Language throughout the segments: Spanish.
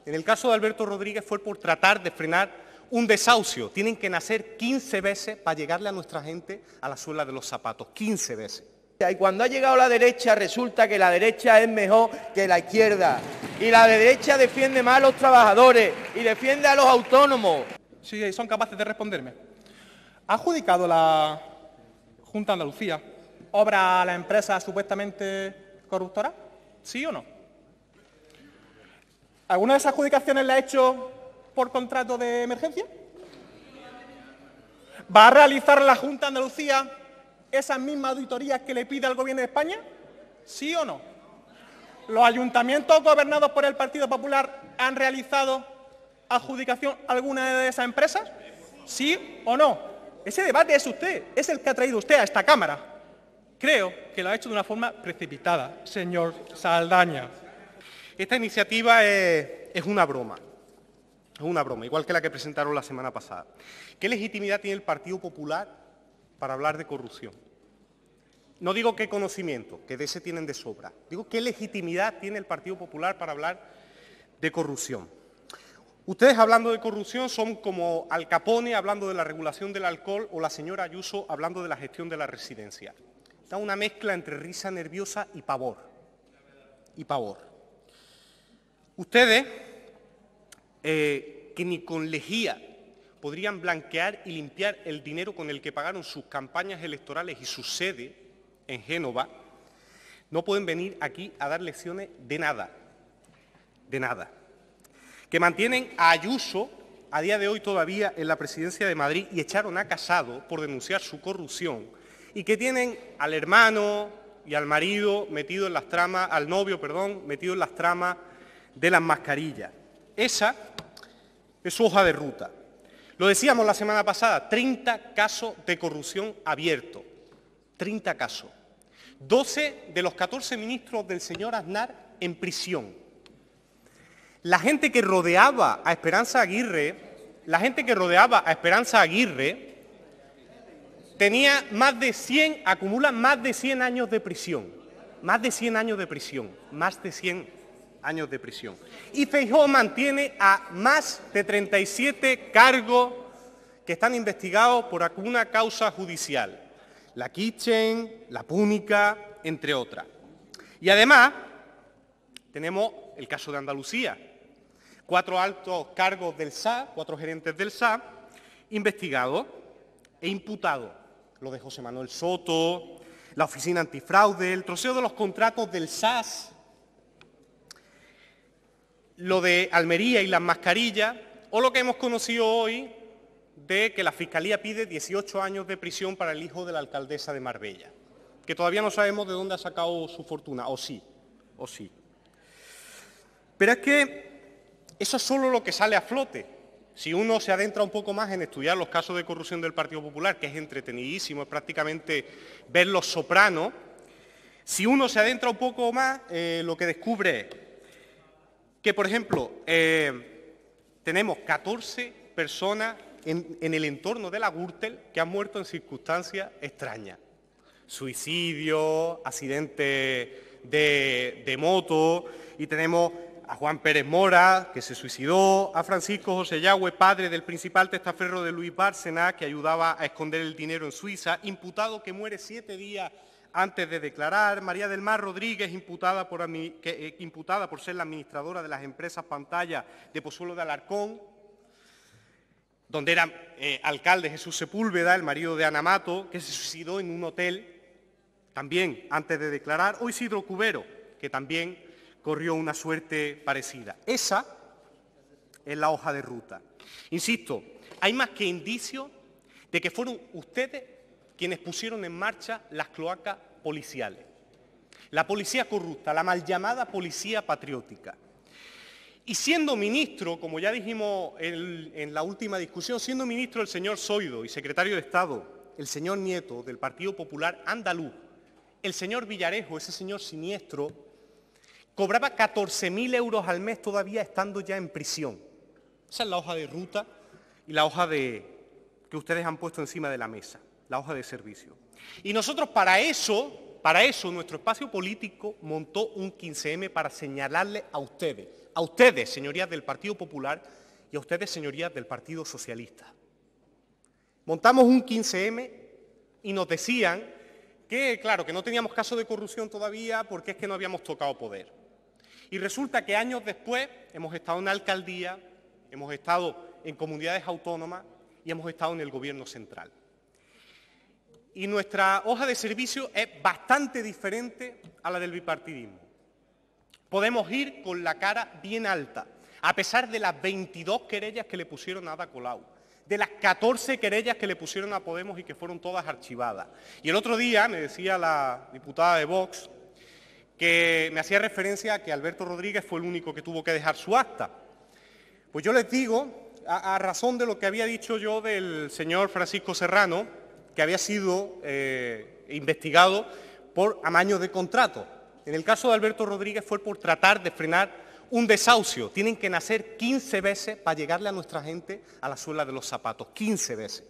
En el caso de Alberto Rodríguez fue por tratar de frenar un desahucio. Tienen que nacer 15 veces para llegarle a nuestra gente a la suela de los zapatos. 15 veces. Y cuando ha llegado la derecha, resulta que la derecha es mejor que la izquierda. Y la derecha defiende más a los trabajadores y defiende a los autónomos. Sí, son capaces de responderme. ¿Ha adjudicado la Junta de Andalucía obra a la empresa supuestamente corruptora? ¿Sí o no? ¿Alguna de esas adjudicaciones la ha hecho por contrato de emergencia? ¿Va a realizar la Junta de Andalucía esas mismas auditorías que le pide al Gobierno de España? ¿Sí o no? ¿Los ayuntamientos gobernados por el Partido Popular han realizado adjudicación a alguna de esas empresas? ¿Sí o no? Ese debate es usted, es el que ha traído usted a esta Cámara. Creo que lo ha hecho de una forma precipitada, señor Saldaña. Esta iniciativa es una broma. Es una broma, igual que la que presentaron la semana pasada. ¿Qué legitimidad tiene el Partido Popular para hablar de corrupción? No digo qué conocimiento, que de ese tienen de sobra. Digo qué legitimidad tiene el Partido Popular para hablar de corrupción. Ustedes hablando de corrupción son como Al Capone hablando de la regulación del alcohol o la señora Ayuso hablando de la gestión de la residencia. Da una mezcla entre risa nerviosa y pavor. Y pavor. Ustedes, que ni con lejía podrían blanquear y limpiar el dinero con el que pagaron sus campañas electorales y su sede en Génova, no pueden venir aquí a dar lecciones de nada, de nada. Que mantienen a Ayuso a día de hoy todavía en la presidencia de Madrid y echaron a Casado por denunciar su corrupción, y que tienen al hermano y al marido metido en las tramas, al novio, perdón, metido en las tramas de las mascarillas. Esa es su hoja de ruta. Lo decíamos la semana pasada, 30 casos de corrupción abiertos, 30 casos. 12 de los 14 ministros del señor Aznar en prisión. La gente que rodeaba a Esperanza Aguirre, tenía más de 100, acumula más de 100 años de prisión. Más de 100 años de prisión, más de 100 años de prisión. Y Feijóo mantiene a más de 37 cargos que están investigados por alguna causa judicial. La Kitchen, la Púnica, entre otras. Y además, tenemos el caso de Andalucía. 4 altos cargos del SA, 4 gerentes del SA, investigados e imputados. Lo de José Manuel Soto, la Oficina Antifraude, el troceo de los contratos del SAS, lo de Almería y las mascarillas, o lo que hemos conocido hoy de que la Fiscalía pide 18 años de prisión para el hijo de la alcaldesa de Marbella, que todavía no sabemos de dónde ha sacado su fortuna, o sí. Pero es que eso es solo lo que sale a flote. Si uno se adentra un poco más en estudiar los casos de corrupción del Partido Popular, que es entretenidísimo, es prácticamente ver Los Sopranos, si uno se adentra un poco más, lo que descubre es que, por ejemplo, tenemos 14 personas en el entorno de la Gürtel que han muerto en circunstancias extrañas. Suicidio, accidente de moto, y tenemos a Juan Pérez Mora, que se suicidó, a Francisco José Yagüe, padre del principal testaferro de Luis Bárcenas, que ayudaba a esconder el dinero en Suiza, imputado que muere 7 días antes de declarar, María del Mar Rodríguez, imputada por ser la administradora de las empresas Pantalla de Pozuelo de Alarcón, donde era alcalde Jesús Sepúlveda, el marido de Ana Mato, que se suicidó en un hotel, también antes de declarar, o Isidro Cubero, que también corrió una suerte parecida. Esa es la hoja de ruta. Insisto, hay más que indicios de que fueron ustedes quienes pusieron en marcha las cloacas policiales. La policía corrupta, la mal llamada policía patriótica. Y siendo ministro, como ya dijimos en la última discusión, siendo ministro el señor Zoido y secretario de Estado el señor Nieto del Partido Popular Andaluz, el señor Villarejo, ese señor siniestro, cobraba 14.000 euros al mes todavía estando ya en prisión. Esa es la hoja de ruta y la hoja que ustedes han puesto encima de la mesa, la hoja de servicio. Y nosotros para eso nuestro espacio político montó un 15M para señalarle a ustedes, A ustedes, señorías del Partido Popular, y a ustedes, señorías del Partido Socialista. Montamos un 15M y nos decían que, claro, que no teníamos caso de corrupción todavía porque es que no habíamos tocado poder. Y resulta que años después hemos estado en la alcaldía, hemos estado en comunidades autónomas y hemos estado en el gobierno central. Y nuestra hoja de servicio es bastante diferente a la del bipartidismo. Podemos ir con la cara bien alta, a pesar de las 22 querellas que le pusieron a Ada Colau, de las 14 querellas que le pusieron a Podemos y que fueron todas archivadas. Y el otro día me decía la diputada de Vox que me hacía referencia a que Alberto Rodríguez fue el único que tuvo que dejar su acta. Pues yo les digo, a razón de lo que había dicho yo del señor Francisco Serrano, que había sido investigado por amaño de contrato. En el caso de Alberto Rodríguez fue por tratar de frenar un desahucio. Tienen que nacer 15 veces para llegarle a nuestra gente a la suela de los zapatos, 15 veces.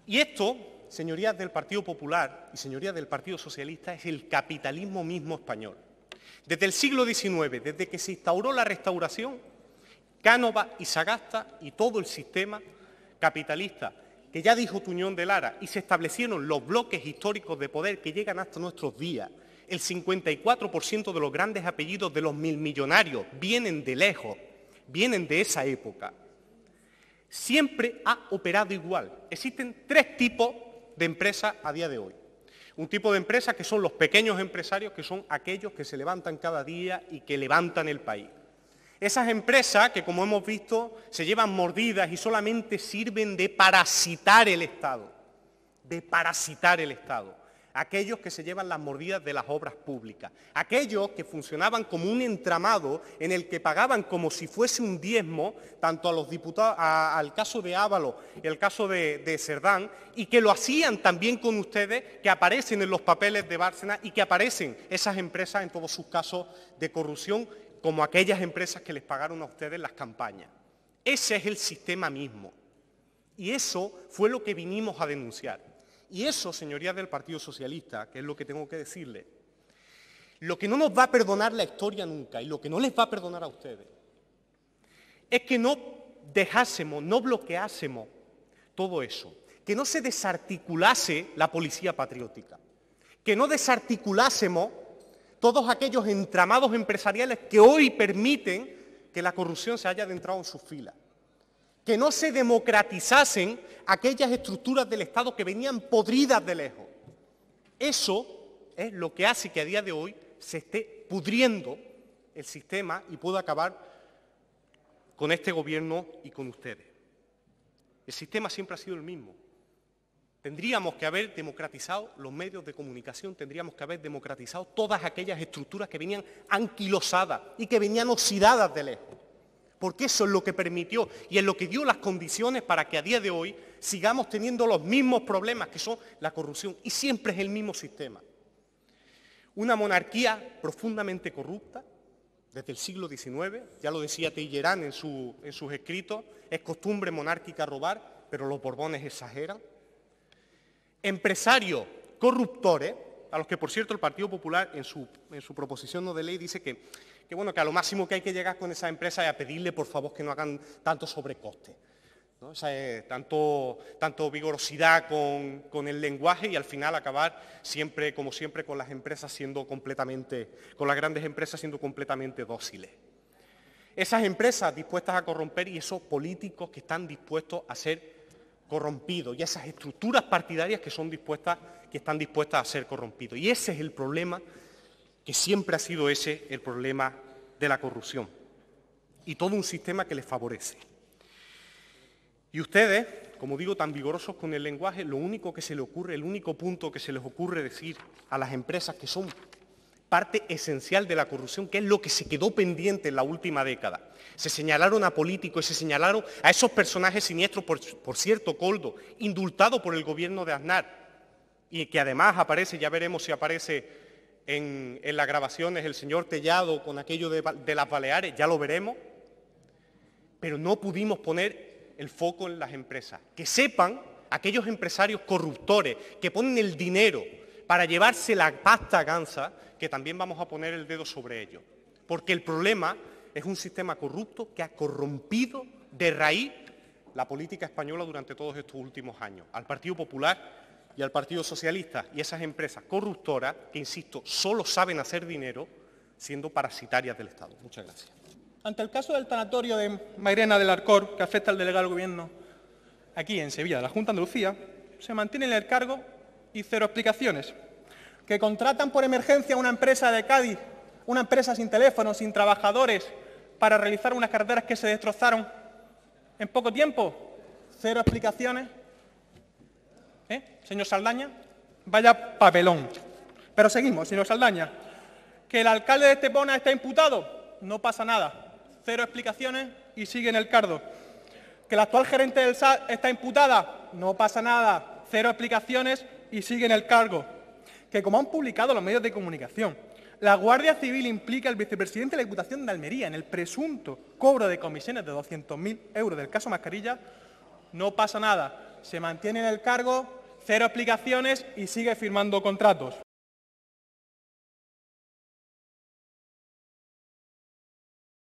Y esto, señorías del Partido Popular y señorías del Partido Socialista, es el capitalismo mismo español. Desde el siglo XIX, desde que se instauró la Restauración, Cánovas y Sagasta y todo el sistema capitalista, que ya dijo Tuñón de Lara, y se establecieron los bloques históricos de poder que llegan hasta nuestros días. El 54% de los grandes apellidos de los milmillonarios vienen de lejos, vienen de esa época. Siempre ha operado igual. Existen tres tipos de empresas a día de hoy. Un tipo de empresas que son los pequeños empresarios, que son aquellos que se levantan cada día y que levantan el país. Esas empresas que, como hemos visto, se llevan mordidas y solamente sirven de parasitar el Estado. De parasitar el Estado. Aquellos que se llevan las mordidas de las obras públicas. Aquellos que funcionaban como un entramado en el que pagaban como si fuese un diezmo, tanto a los diputados, al caso de Ábalos y al caso de Cerdán, y que lo hacían también con ustedes, que aparecen en los papeles de Bárcenas y que aparecen esas empresas en todos sus casos de corrupción, como aquellas empresas que les pagaron a ustedes las campañas. Ese es el sistema mismo. Y eso fue lo que vinimos a denunciar. Y eso, señorías del Partido Socialista, que es lo que tengo que decirles, lo que no nos va a perdonar la historia nunca y lo que no les va a perdonar a ustedes, es que no dejásemos, no bloqueásemos todo eso, que no se desarticulase la policía patriótica, que no desarticulásemos todos aquellos entramados empresariales que hoy permiten que la corrupción se haya adentrado en sus filas. Que no se democratizasen aquellas estructuras del Estado que venían podridas de lejos. Eso es lo que hace que a día de hoy se esté pudriendo el sistema y pueda acabar con este gobierno y con ustedes. El sistema siempre ha sido el mismo. Tendríamos que haber democratizado los medios de comunicación, tendríamos que haber democratizado todas aquellas estructuras que venían anquilosadas y que venían oxidadas de lejos. Porque eso es lo que permitió y es lo que dio las condiciones para que a día de hoy sigamos teniendo los mismos problemas que son la corrupción y siempre es el mismo sistema. Una monarquía profundamente corrupta desde el siglo XIX, ya lo decía Teillerán en sus escritos, es costumbre monárquica robar, pero los Borbones exageran. Empresarios corruptores, a los que por cierto el Partido Popular en su proposición no de ley dice que a lo máximo que hay que llegar con esa empresa es a pedirle por favor que no hagan tanto sobrecoste, ¿no? O sea, tanto vigorosidad con el lenguaje y al final acabar siempre, como siempre, con las empresas con las grandes empresas siendo completamente dóciles. Esas empresas dispuestas a corromper y esos políticos que están dispuestos a ser corrompidos y esas estructuras partidarias que están dispuestas a ser corrompidos. Y ese es el problema, que siempre ha sido ese el problema de la corrupción. Y todo un sistema que les favorece. Y ustedes, como digo, tan vigorosos con el lenguaje, lo único que se les ocurre, el único punto que se les ocurre decir a las empresas que son parte esencial de la corrupción, que es lo que se quedó pendiente en la última década. Se señalaron a políticos y se señalaron a esos personajes siniestros, por cierto, Coldo, indultado por el gobierno de Aznar, y que además aparece, ya veremos si aparece en las grabaciones, el señor Tellado con aquello de las Baleares, ya lo veremos, pero no pudimos poner el foco en las empresas. Que sepan aquellos empresarios corruptores que ponen el dinero para llevarse la pasta gansa, que también vamos a poner el dedo sobre ello. Porque el problema es un sistema corrupto que ha corrompido de raíz la política española durante todos estos últimos años, al Partido Popular y al Partido Socialista, y esas empresas corruptoras que, insisto, solo saben hacer dinero siendo parasitarias del Estado. Muchas gracias. Ante el caso del tanatorio de Mairena del Arcor, que afecta al delegado del Gobierno aquí en Sevilla, de la Junta de Andalucía, se mantiene en el cargo y cero explicaciones. Que contratan por emergencia a una empresa de Cádiz, una empresa sin teléfono, sin trabajadores, para realizar unas carreteras que se destrozaron en poco tiempo. Cero explicaciones. Señor Saldaña, vaya papelón. Pero seguimos, señor Saldaña. Que el alcalde de Estepona está imputado, no pasa nada. Cero explicaciones y sigue en el cargo. Que la actual gerente del SAT está imputada, no pasa nada. Cero explicaciones y sigue en el cargo. Que, como han publicado los medios de comunicación, la Guardia Civil implica al vicepresidente de la Diputación de Almería en el presunto cobro de comisiones de 200.000 euros del caso Mascarilla, no pasa nada. Se mantiene en el cargo, cero explicaciones y sigue firmando contratos.